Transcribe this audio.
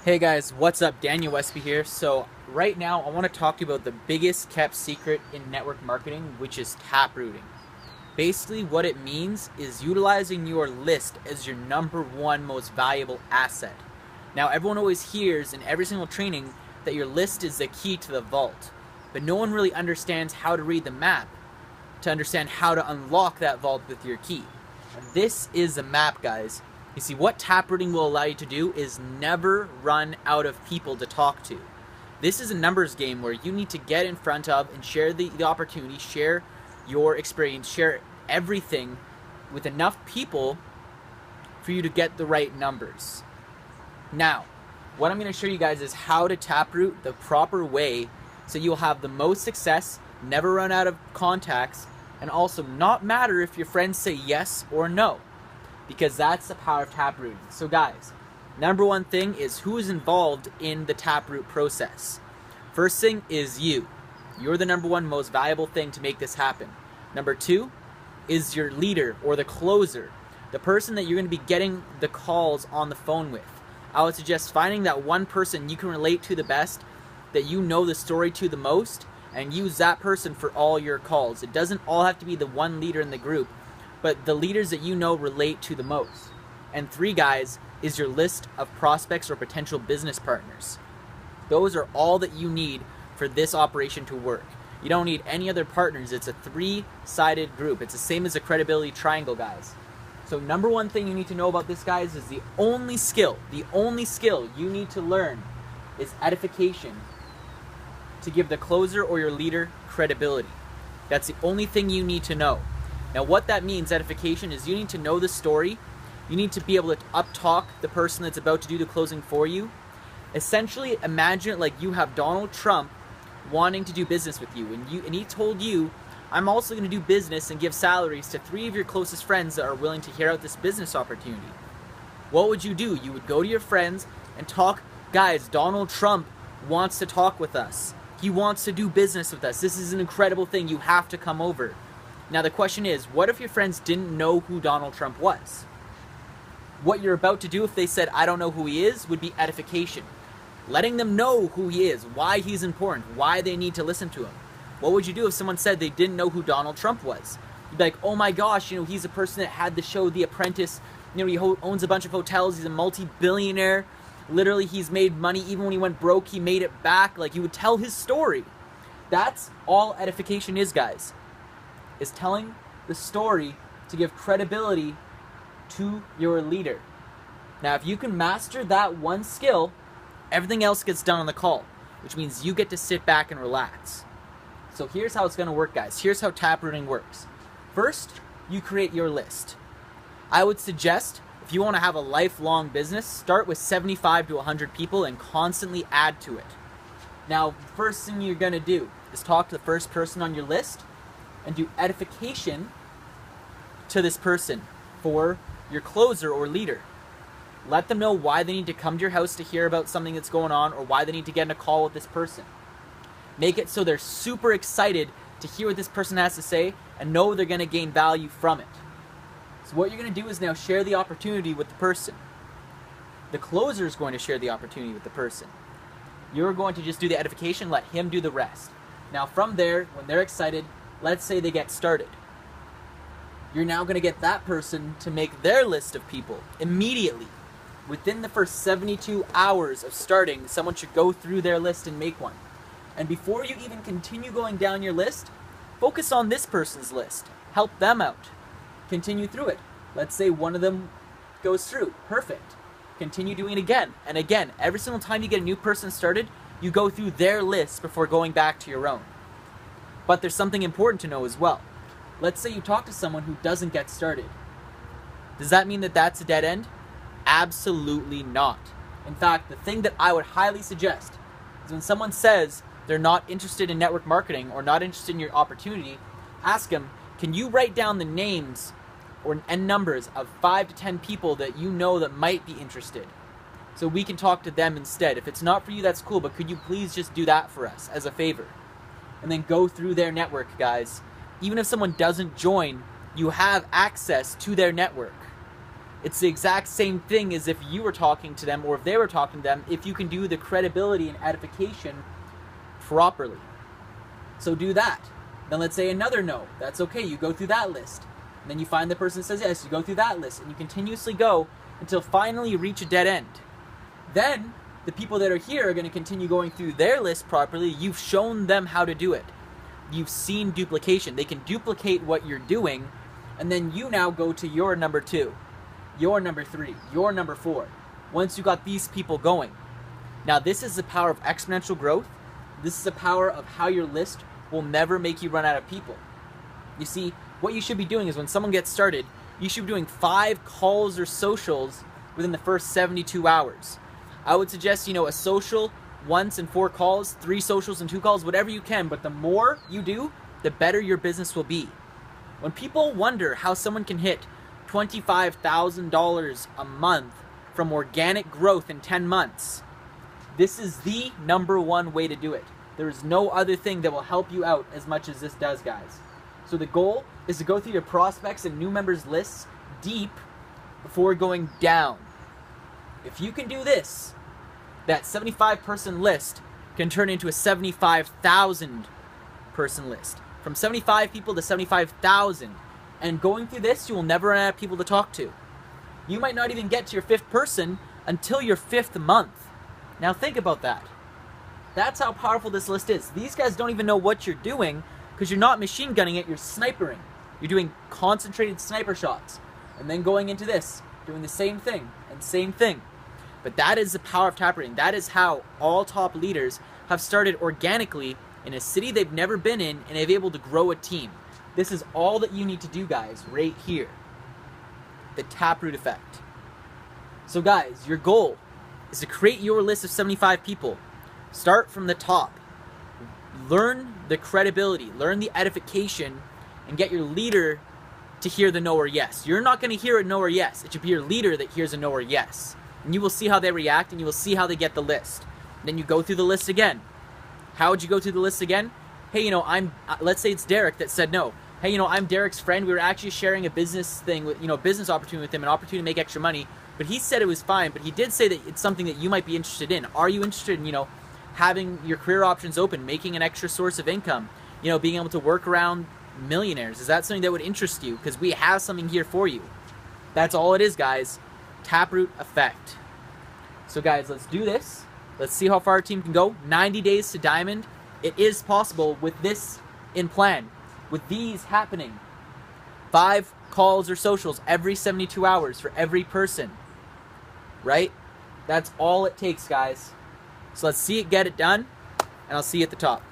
Hey guys, what's up? Daniel Westby here. So right now I want to talk to you about the biggest kept secret in network marketing, which is taprooting. Basically what it means is utilizing your list as your number one most valuable asset. Now everyone always hears in every single training that your list is the key to the vault, but no one really understands how to read the map to understand how to unlock that vault with your key. And this is the map, guys. You see, what taprooting will allow you to do is never run out of people to talk to. This is a numbers game where you need to get in front of and share the opportunity, share your experience, share everything with enough people for you to get the right numbers. Now, what I'm going to show you guys is how to taproot the proper way so you'll have the most success, never run out of contacts, and also not matter if your friends say yes or no, because that's the power of taprooting. So guys, number one thing is who is involved in the taproot process. First thing is you. You're the number one most valuable thing to make this happen. Number two is your leader or the closer, the person that you're going to be getting the calls on the phone with. I would suggest finding that one person you can relate to the best, that you know the story to the most, and use that person for all your calls. It doesn't all have to be the one leader in the group, but the leaders that you know relate to the most. And three, guys, is your list of prospects or potential business partners. Those are all that you need for this operation to work. You don't need any other partners. It's a three-sided group. It's the same as a credibility triangle, guys. So number one thing you need to know about this, guys, is the only skill you need to learn is edification to give the closer or your leader credibility. That's the only thing you need to know. Now what that means, edification, is you need to know the story. You need to be able to up-talk the person that's about to do the closing for you. Essentially, imagine it like you have Donald Trump wanting to do business with you, and he told you, I'm also going to do business and give salaries to three of your closest friends that are willing to hear out this business opportunity. What would you do? You would go to your friends and talk, guys, Donald Trump wants to talk with us. He wants to do business with us. This is an incredible thing. You have to come over. Now the question is, what if your friends didn't know who Donald Trump was? What you're about to do if they said, I don't know who he is, would be edification. Letting them know who he is, why he's important, why they need to listen to him. What would you do if someone said they didn't know who Donald Trump was? You'd be like, oh my gosh, he's a person that had the show The Apprentice. He owns a bunch of hotels. He's a multi-billionaire. Literally, he's made money. Even when he went broke, he made it back. Like, you would tell his story. That's all edification is, guys. Is telling the story to give credibility to your leader. Now, if you can master that one skill, everything else gets done on the call, which means you get to sit back and relax. So here's how it's going to work, guys. Here's how taprooting works. First, you create your list. I would suggest, if you want to have a lifelong business, start with 75 to 100 people and constantly add to it. Now, first thing you're going to do is talk to the first person on your list and do edification to this person for your closer or leader. Let them know why they need to come to your house to hear about something that's going on, or why they need to get in a call with this person. Make it so they're super excited to hear what this person has to say and know they're going to gain value from it. So what you're going to do is now share the opportunity with the person. The closer is going to share the opportunity with the person. You're going to just do the edification, let him do the rest. Now from there, when they're excited, let's say they get started. You're now going to get that person to make their list of people immediately. Within the first 72 hours of starting, someone should go through their list and make one. And before you even continue going down your list, focus on this person's list. Help them out. Continue through it. Let's say one of them goes through. Perfect. Continue doing it again and again. Every single time you get a new person started, you go through their list before going back to your own. But there's something important to know as well. Let's say you talk to someone who doesn't get started. Does that mean that that's a dead end? Absolutely not. In fact, the thing that I would highly suggest is when someone says they're not interested in network marketing or not interested in your opportunity, ask them, can you write down the names and numbers of 5 to 10 people that you know that might be interested, so we can talk to them instead. If it's not for you, that's cool, but could you please just do that for us as a favor? And then go through their network, guys. Even if someone doesn't join, you have access to their network. It's the exact same thing as if you were talking to them or if they were talking to them, if you can do the credibility and edification properly. So do that. Then let's say another no. That's okay. You go through that list. And then you find the person that says yes. You go through that list. And you continuously go until finally you reach a dead end. Then the people that are here are going to continue going through their list properly. You've shown them how to do it. You've seen duplication. They can duplicate what you're doing. And then you now go to your number 2, your number 3, your number 4. Once you got these people going. Now this is the power of exponential growth. This is the power of how your list will never make you run out of people. You see, what you should be doing is when someone gets started, you should be doing 5 calls or socials within the first 72 hours. I would suggest, a social once and 4 calls, 3 socials and 2 calls, whatever you can, but the more you do, the better your business will be. When people wonder how someone can hit $25,000 a month from organic growth in 10 months, this is the number 1 way to do it. There is no other thing that will help you out as much as this does, guys. So the goal is to go through your prospects and new members lists deep before going down. If you can do this, that 75-person list can turn into a 75,000-person list. From 75 people to 75,000. And going through this, you will never run out of people to talk to. You might not even get to your 5th person until your 5th month. Now think about that. That's how powerful this list is. These guys don't even know what you're doing because you're not machine gunning it, you're snipering. You're doing concentrated sniper shots. And then going into this, doing the same thing and same thing. But that is the power of taproting. That is how all top leaders have started organically in a city they've never been in and they've been able to grow a team. This is all that you need to do, guys, right here. The taproot effect. So guys, your goal is to create your list of 75 people. Start from the top. Learn the credibility, learn the edification, and get your leader to hear the no or yes. You're not going to hear a no or yes. It should be your leader that hears a no or yes. And you will see how they react, and you will see how they get the list. Then you go through the list again. How would you go through the list again? Hey, let's say it's Derek that said no. Hey, I'm Derek's friend. We were actually sharing a business thing with, business opportunity with him, an opportunity to make extra money. But he said it was fine, but he did say that it's something that you might be interested in. Are you interested in, having your career options open, making an extra source of income, being able to work around millionaires? Is that something that would interest you? Because we have something here for you. That's all it is, guys. Taproot effect. So guys, let's do this. Let's see how far our team can go. 90 days to diamond. It is possible with this in plan. With these happening. 5 calls or socials every 72 hours for every person. Right? That's all it takes, guys. So let's see it get it done. And I'll see you at the top.